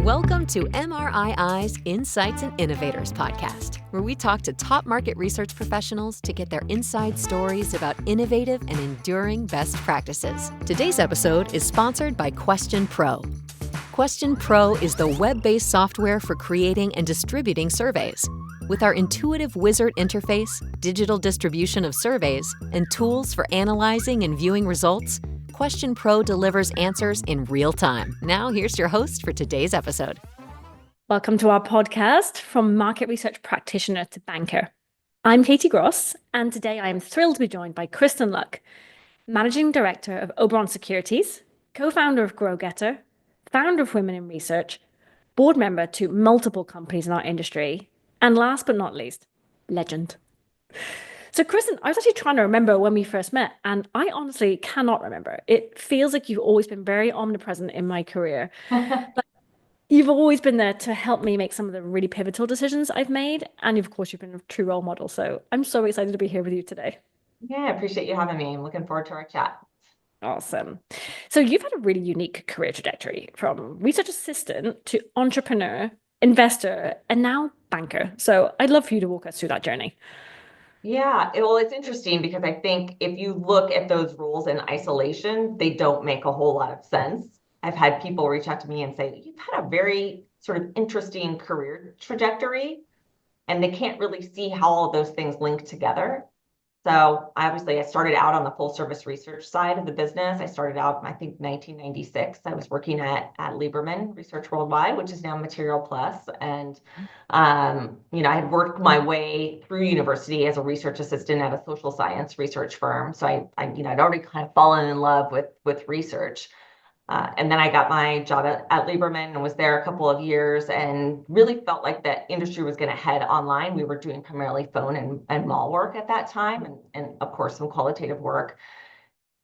Welcome to MRII's Insights and Innovators podcast, where we talk to top market research professionals to get their inside stories about innovative and enduring best practices. Today's episode is sponsored by Question Pro. Question Pro is the web-based software for creating and distributing surveys. With our intuitive wizard interface, digital distribution of surveys, and tools for analyzing and viewing results, Question Pro delivers answers in real time. Now, here's your host for today's episode. Welcome to our podcast, From Market Research Practitioner to Banker. I'm Katie Gross, and today I am thrilled to be joined by Kristin Luck, Managing Director of Oberon Securities, co-founder of GrowGetter, founder of Women in Research, board member to multiple companies in our industry, and last but not least, legend. So Kristin, I was actually trying to remember when we first met, and I honestly cannot remember. It feels like you've always been very omnipresent in my career. But you've always been there to help me make some of the really pivotal decisions I've made. And of course, you've been a true role model. So I'm so excited to be here with you today. Yeah, I appreciate you having me. I'm looking forward to our chat. Awesome. So you've had a really unique career trajectory from research assistant to entrepreneur, investor, and now banker. So I'd love for you to walk us through that journey. Yeah, well, it's interesting because I think if you look at those roles in isolation, they don't make a whole lot of sense. I've had people reach out to me and say, you've had a very sort of interesting career trajectory, and they can't really see how all of those things link together. So obviously, I started out on the full service research side of the business. I started out, I think, 1996. I was working at Lieberman Research Worldwide, which is now Material Plus. And, I had worked my way through university as a research assistant at a social science research firm. So I'd already kind of fallen in love with research. And then I got my job at Lieberman and was there a couple of years and really felt like that industry was going to head online. We were doing primarily phone and mall work at that time, and of course, some qualitative work.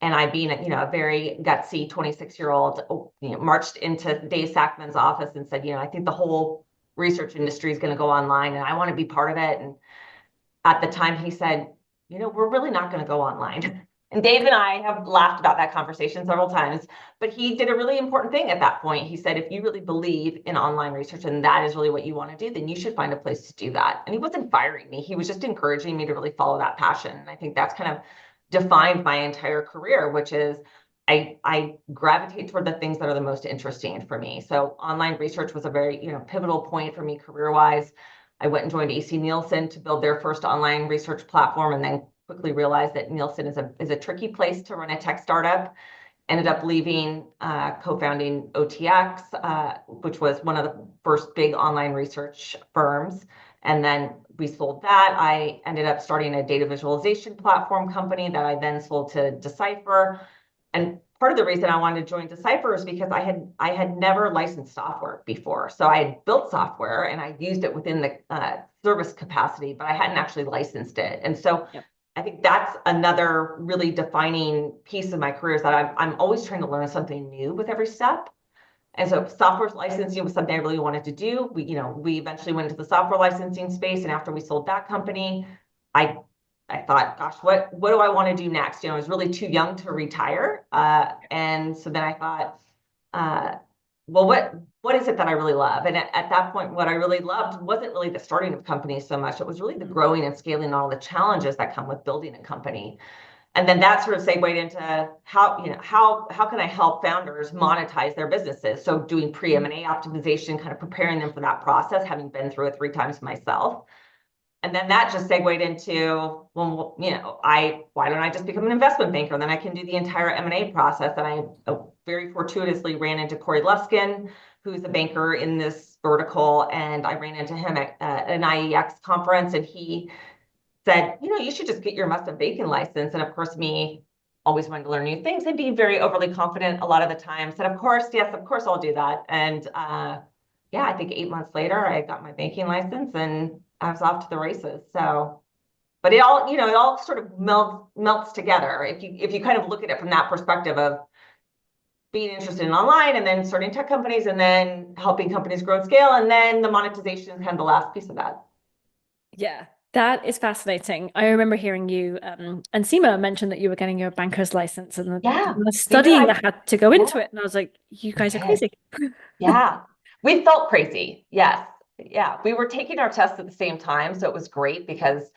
And I, being a very gutsy 26-year-old, marched into Dave Sackman's office and said, I think the whole research industry is going to go online and I want to be part of it. And at the time he said, we're really not going to go online. And Dave and I have laughed about that conversation several times, but he did a really important thing at that point. He said, if you really believe in online research and that is really what you want to do, then you should find a place to do that. And he wasn't firing me. He was just encouraging me to really follow that passion. And I think that's kind of defined my entire career, which is I gravitate toward the things that are the most interesting for me. So online research was a very, pivotal point for me career-wise. I went and joined AC Nielsen to build their first online research platform, and then quickly realized that Nielsen is a tricky place to run a tech startup. Ended up leaving, co-founding OTX, which was one of the first big online research firms. And then we sold that. I ended up starting a data visualization platform company that I then sold to Decipher. And part of the reason I wanted to join Decipher is because I had never licensed software before. So I had built software and I used it within the service capacity, but I hadn't actually licensed it. And so I think that's another really defining piece of my career is that I'm always trying to learn something new with every step. And so software licensing was something I really wanted to do. We eventually went into the software licensing space. And after we sold that company, I thought, gosh, what do I want to do next? I was really too young to retire. And so then I thought, well, what is it that I really love? And at that point, what I really loved wasn't really the starting of companies so much. It was really the growing and scaling all the challenges that come with building a company. And then that sort of segued into how can I help founders monetize their businesses? So doing pre-M&A optimization, kind of preparing them for that process, having been through it 3 times myself. And then that just segued into, well, why don't I just become an investment banker? And then I can do the entire M&A process. And I very fortuitously ran into Corey Luskin, who's a banker in this vertical. And I ran into him at an IEX conference. And he said, you should just get your investment banking license. And of course, me always wanting to learn new things and being very overly confident a lot of the time, said, of course, yes, of course I'll do that. And I think 8 months later, I got my banking license and I was off to the races. So, but it all sort of melts together. If you kind of look at it from that perspective of being interested in online and then starting tech companies and then helping companies grow and scale. And then the monetization is kind of the last piece of that. Yeah, that is fascinating. I remember hearing you and Seema mention that you were getting your banker's license and the studying that had to go into it. And I was like, you guys are crazy. Yeah. We felt crazy. Yes. Yeah. We were taking our tests at the same time. So it was great because,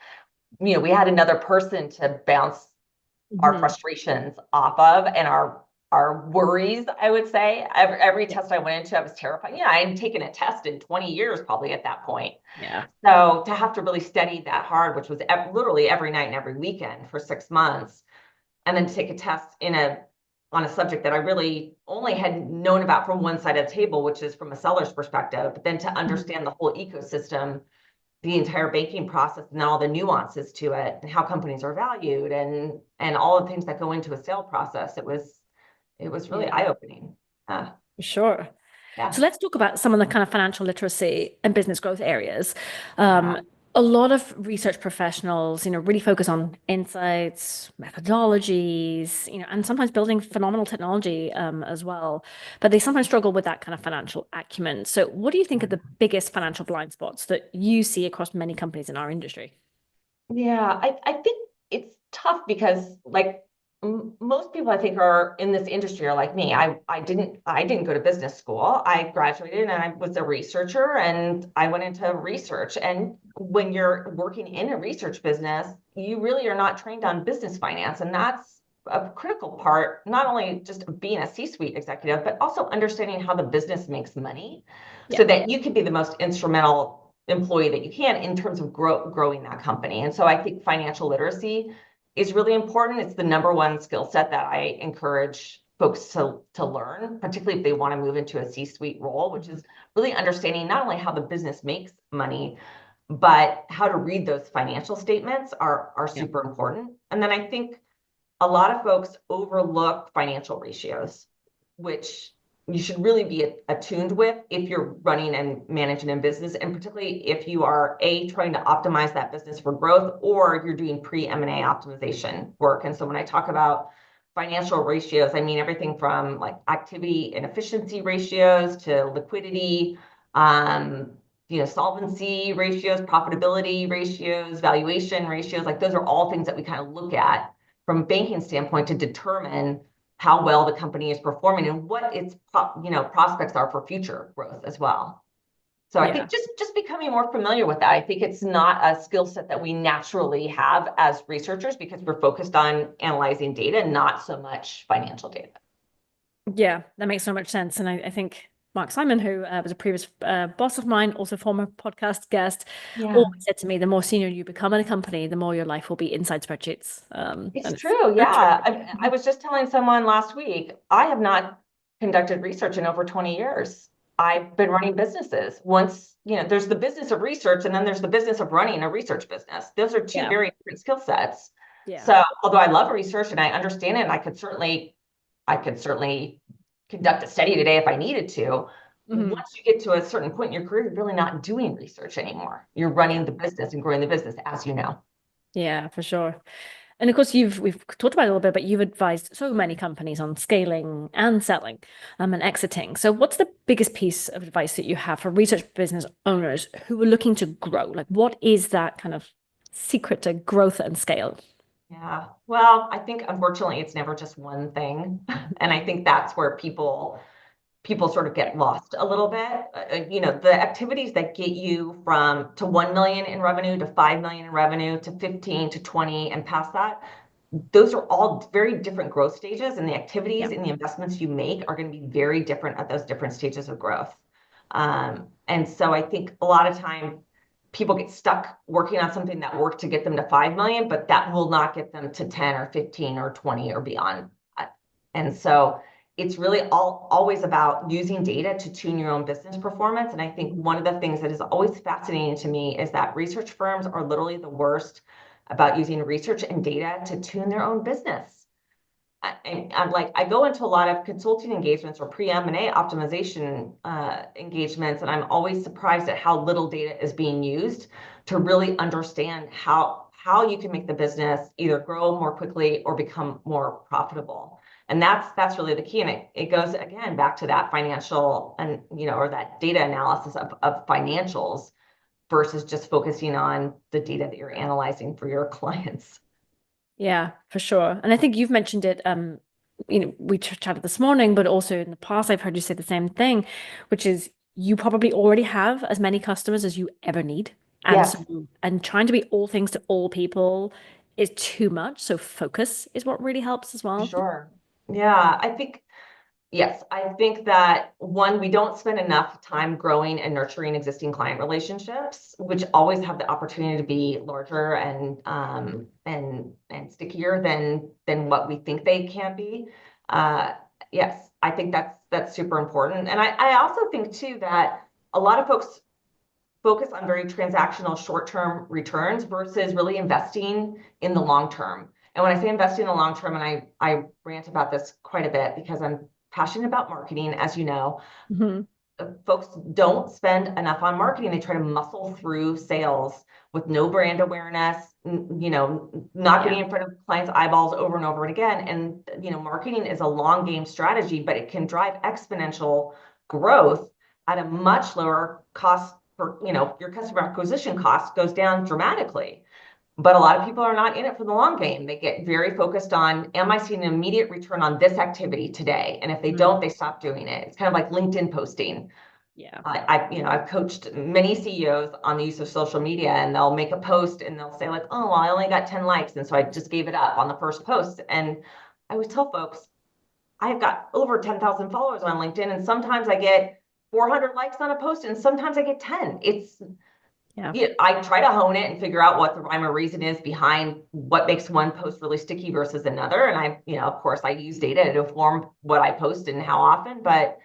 we had another person to bounce our frustrations off of and our worries, I would say. Every test I went into, I was terrified. I hadn't taken a test in 20 years probably at that point. Yeah. So to have to really study that hard, which was literally every night and every weekend for 6 months, and then to take a test on a subject that I really only had known about from one side of the table, which is from a seller's perspective, but then to understand the whole ecosystem, the entire banking process, and all the nuances to it, and how companies are valued, and all the things that go into a sale process. It was really eye-opening. For sure. Yeah. So let's talk about some of the kind of financial literacy and business growth areas. A lot of research professionals, really focus on insights, methodologies, and sometimes building phenomenal technology as well. But they sometimes struggle with that kind of financial acumen. So what do you think are the biggest financial blind spots that you see across many companies in our industry? Yeah, I think it's tough because most people I think are in this industry are like me. I didn't go to business school. I graduated and I was a researcher and I went into research. And when you're working in a research business, you really are not trained on business finance. And that's a critical part, not only just being a C-suite executive, but also understanding how the business makes money so that you can be the most instrumental employee that you can in terms of growing that company. And so I think financial literacy is really important. It's the number one skill set that I encourage folks to learn, particularly if they want to move into a C-suite role, which is really understanding not only how the business makes money, but how to read those financial statements are super important. And then I think a lot of folks overlook financial ratios, which you should really be attuned with if you're running and managing a business, and particularly if you are trying to optimize that business for growth, or you're doing pre-M&A optimization work. And so when I talk about financial ratios, I mean everything from like activity and efficiency ratios to liquidity, solvency ratios, profitability ratios, valuation ratios. Like those are all things that we kind of look at from a banking standpoint to determine how well the company is performing and what its prospects are for future growth as well. So I think just becoming more familiar with that. I think it's not a skill set that we naturally have as researchers because we're focused on analyzing data, not so much financial data. Yeah, that makes so much sense. And I think Mark Simon, who was a previous boss of mine, also former podcast guest, always said to me, the more senior you become in a company, the more your life will be inside spreadsheets. It's true. Yeah. I was just telling someone last week, I have not conducted research in over 20 years. I've been running businesses. Once, there's the business of research and then there's the business of running a research business. Those are two very different skill sets. Yeah. So although I love research and I understand it, and I could certainly conduct a study today if I needed to. Once you get to a certain point in your career, you're really not doing research anymore. You're running the business and growing the business, as you know. Yeah, for sure. And of course, we've talked about it a little bit, but you've advised so many companies on scaling and selling and exiting. So what's the biggest piece of advice that you have for research business owners who are looking to grow? Like, what is that kind of secret to growth and scale? Yeah, well, I think unfortunately it's never just one thing. And I think that's where people sort of get lost a little bit. The activities that get you to 1 million in revenue, to 5 million in revenue, to 15 to 20 and past that, those are all very different growth stages, and the activities and the investments you make are going to be very different at those different stages of growth. And so I think a lot of time people get stuck working on something that worked to get them to 5 million, but that will not get them to 10 or 15 or 20 or beyond. And so it's really always about using data to tune your own business performance. And I think one of the things that is always fascinating to me is that research firms are literally the worst about using research and data to tune their own business. And I go into a lot of consulting engagements or pre-M&A optimization engagements, and I'm always surprised at how little data is being used to really understand how you can make the business either grow more quickly or become more profitable. And that's really the key. And it goes again back to that financial and or that data analysis of financials versus just focusing on the data that you're analyzing for your clients. Yeah, for sure. And I think you've mentioned it, we chatted this morning, but also in the past, I've heard you say the same thing, which is you probably already have as many customers as you ever need. And Yes, so, and trying to be all things to all people is too much. So focus is what really helps as well. sure. Yeah, yes, I think that one, we don't spend enough time growing and nurturing existing client relationships, which always have the opportunity to be larger and stickier than what we think they can be. Yes, I think that's super important. And I also think too that a lot of folks focus on very transactional short-term returns versus really investing in the long term. And when I say investing in the long term, and I rant about this quite a bit because I'm passionate about marketing, as you know, folks don't spend enough on marketing. They try to muscle through sales with no brand awareness, not getting in front of clients' eyeballs over and over and again. And, marketing is a long game strategy, but it can drive exponential growth at a much lower cost for, your customer acquisition cost goes down dramatically. But a lot of people are not in it for the long game. They get very focused on, am I seeing an immediate return on this activity today? And if they don't, they stop doing it. It's kind of like LinkedIn posting. Yeah. I've coached many CEOs on the use of social media, and they'll make a post and they'll say like, oh, well, I only got 10 likes. And so I just gave it up on the first post. And I always tell folks, I've got over 10,000 followers on LinkedIn, and sometimes I get 400 likes on a post, and sometimes I get 10. I try to hone it and figure out what the rhyme or reason is behind what makes one post really sticky versus another. And of course, I use data to inform what I post and how often, but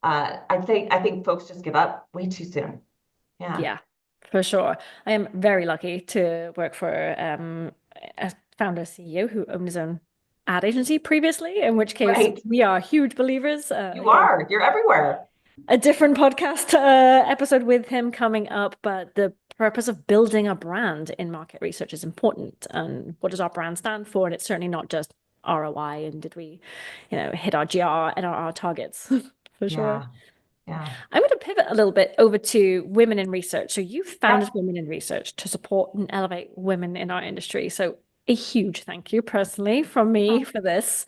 I think folks just give up way too soon. Yeah. Yeah, for sure. I am very lucky to work for a founder CEO who owned his own ad agency previously, in which case Right. we are huge believers. You are. You're everywhere. A different podcast episode with him coming up, but the purpose of building a brand in market research is important. And what does our brand stand for? And it's certainly not just ROI and did we, hit our GR and our targets for sure. Yeah. I'm going to pivot a little bit over to women in research. So you founded Women in Research to support and elevate women in our industry. So a huge thank you personally from me for this.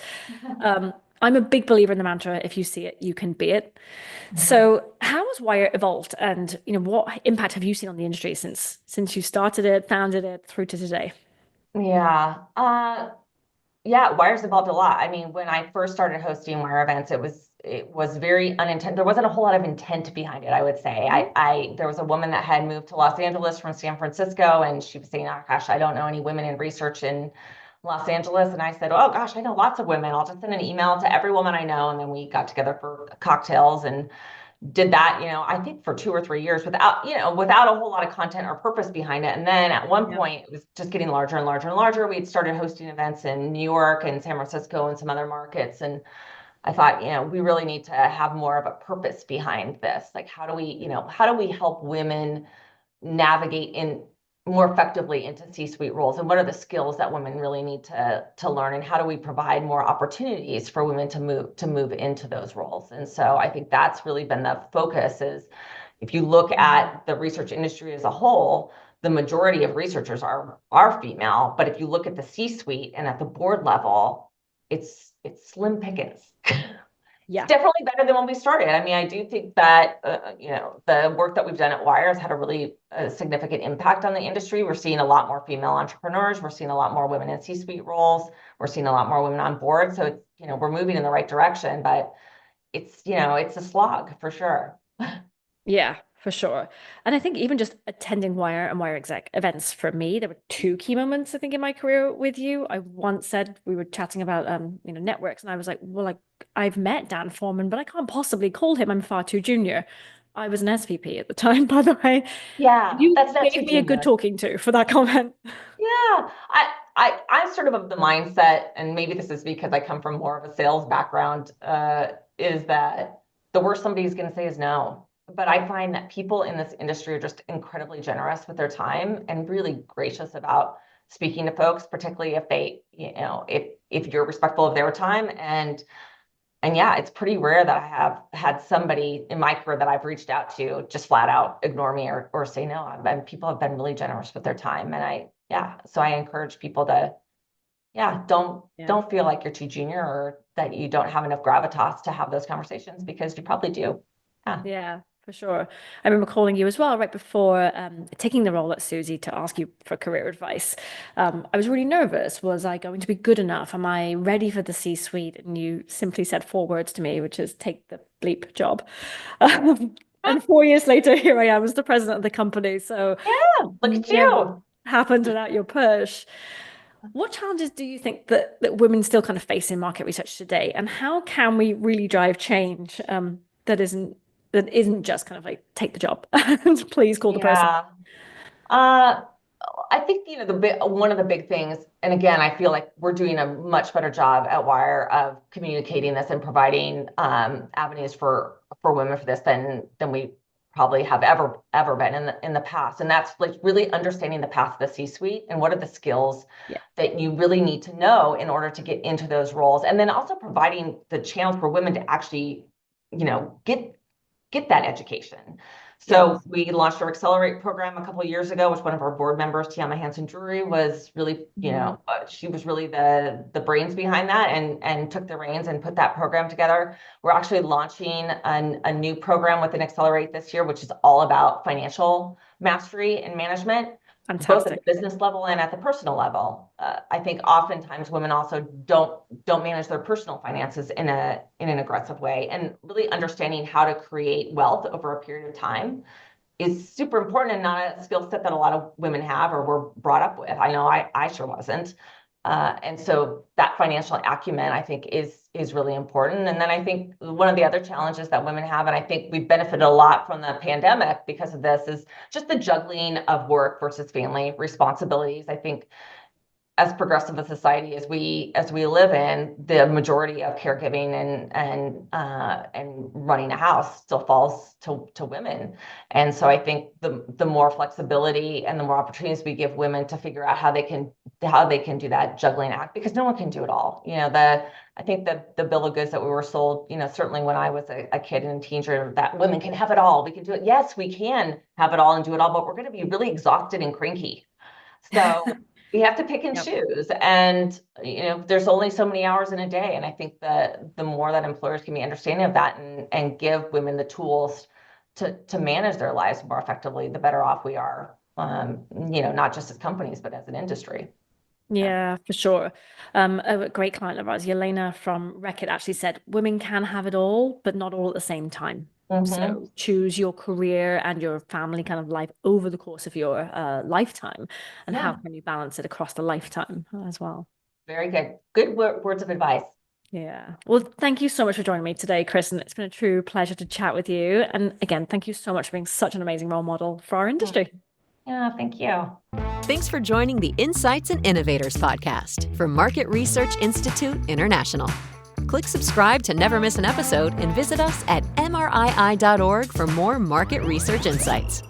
I'm a big believer in the mantra, if you see it, you can be it. So how has Wire evolved, and what impact have you seen on the industry since you started it, founded it, through to today? Yeah. Wire's evolved a lot. I mean, when I first started hosting Wire events, it was very unintended. There wasn't a whole lot of intent behind it, I would say. There was a woman that had moved to Los Angeles from San Francisco, and she was saying, oh gosh, I don't know any women in research in Los Angeles. And I said, oh gosh, I know lots of women. I'll just send an email to every woman I know. And then we got together for cocktails and did that, I think for 2 or 3 years without a whole lot of content or purpose behind it. And then at one point it was just getting larger and larger and larger. We'd started hosting events in New York and San Francisco and some other markets. And I thought, we really need to have more of a purpose behind this. Like, how do we help women navigate more effectively into C-suite roles, and what are the skills that women really need to learn, and how do we provide more opportunities for women to move into those roles? And so I think that's really been the focus. Is if you look at the research industry as a whole, the majority of researchers are female, but if you look at the C-suite and at the board level, it's slim pickings. Yeah. It's definitely better than when we started. I mean, I do think that, the work that we've done at Wire has had a really significant impact on the industry. We're seeing a lot more female entrepreneurs. We're seeing a lot more women in C-suite roles. We're seeing a lot more women on board. So, we're moving in the right direction, but it's a slog for sure. Yeah, for sure. And I think even just attending Wire and Wire Exec events for me, there were 2 key moments, I think, in my career with you. I once said, we were chatting about, networks, and I was like, well, like, I've met Dan Foreman, but I can't possibly call him. I'm far too junior. I was an SVP at the time, by the way. Yeah, You that's not too gave me a good junior. talking to for that comment. Yeah, I'm sort of the mindset, and maybe this is because I come from more of a sales background, is that the worst somebody's going to say is no. But I find that people in this industry are just incredibly generous with their time and really gracious about speaking to folks, particularly if they, if you're respectful of their time. And yeah, it's pretty rare that I have had somebody in my career that I've reached out to just flat out ignore me or say no. And people have been really generous with their time. And so I encourage people to, don't feel like you're too junior or that you don't have enough gravitas to have those conversations, because you probably do. Yeah. For sure. I remember calling you as well right before taking the role at Suzy to ask you for career advice. I was really nervous. Was I going to be good enough? Am I ready for the C-suite? And you simply said 4 words to me, which is take the bleep job. And 4 years later, here I am as the president of the company. So Yeah, look at never you. happened without your push. What challenges do you think that women still kind of face in market research today? And how can we really drive change that isn't just kind of like take the job and please call the person? Yeah. I think, one of the big things, and again, I feel like we're doing a much better job at Wire of communicating this and providing avenues for women for this than we probably have ever been in the past. And that's like really understanding the path of the C-suite and what are the skills that you really need to know in order to get into those roles. And then also providing the chance for women to actually, get that education. So we launched our Accelerate program a couple of years ago, which one of our board members, Tiama Hansen-Drury, was really, she was really the brains behind that and took the reins and put that program together. We're actually launching a new program within Accelerate this year, which is all about financial mastery and management. Fantastic. Both at the business level and at the personal level. I think oftentimes women also don't manage their personal finances in an aggressive way, and really understanding how to create wealth over a period of time is super important and not a skill set that a lot of women have or were brought up with. I know I sure wasn't. And so that financial acumen, I think, is really important. And then I think one of the other challenges that women have, and I think we've benefited a lot from the pandemic because of this, is just the juggling of work versus family responsibilities. I think as progressive a society as we live in, the majority of caregiving and running a house still falls to women. And so I think the more flexibility and the more opportunities we give women to figure out how they can do that juggling act, because no one can do it all. I think the bill of goods that we were sold, certainly when I was a kid and a teenager, that women can have it all. We can do it. Yes, we can have it all and do it all, but we're going to be really exhausted and cranky. So we have to pick and choose, and there's only so many hours in a day. And I think that the more that employers can be understanding of that and give women the tools to manage their lives more effectively, the better off we are. Not just as companies, but as an industry. Yeah, for sure. A great client of ours, Yelena from Reckitt, actually said women can have it all, but not all at the same time. So choose your career and your family kind of life over the course of your lifetime, and how can you balance it across the lifetime as well? Very good. Good words of advice. Yeah. Well, thank you so much for joining me today, Kristin. It's been a true pleasure to chat with you. And again, thank you so much for being such an amazing role model for our industry. Yeah, thank you. Thanks for joining the Insights and Innovators podcast from Market Research Institute International. Click subscribe to never miss an episode and visit us at mrii.org for more market research insights.